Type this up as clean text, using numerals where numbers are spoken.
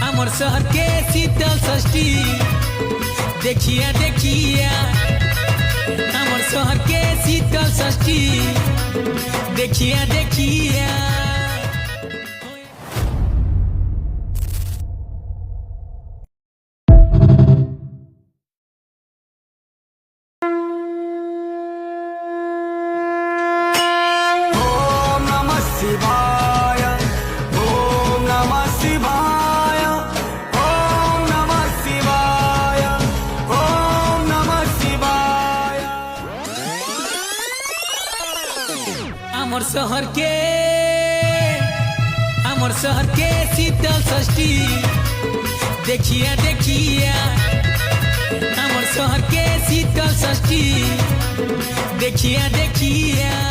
आमर शहर के शीतल षष्ठी देखिया देखिया आमर शहर के शीतल षष्ठी देखिया देखिया। आमर शहर के शीतल षष्ठी देखिया देखिया आमर शहर के शीतल षष्ठी देखिया देखिया।